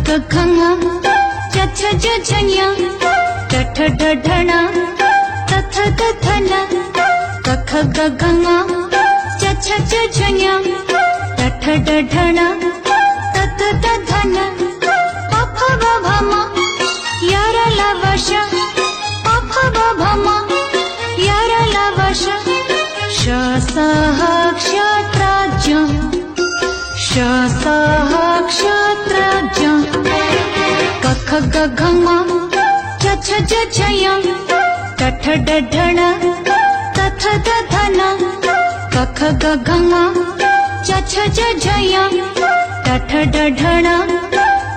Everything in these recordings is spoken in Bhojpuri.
ग घङ च छ ज झञ ट ठ ड ढण त थ द धन क ख ग घङ च छ ज झञ ट ठ ड ढण त थ द धन प फ ब भ म य र ल व श प फ ब भ म य र ल व श श स ह क्षत्राज श स ह क्षत्राज क ख ग घङ च छ ज झञ ट ठ ड ढण त थ द धन क ख ग घङ च छ ज झञ ट ठ ड ढण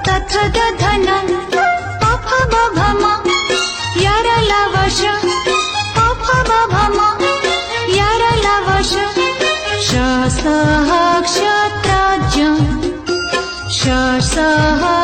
त थ द धन प फ ब भ म य र ल व श प फ ब भ म य र ल व श श स ह क्षत्राज श स ह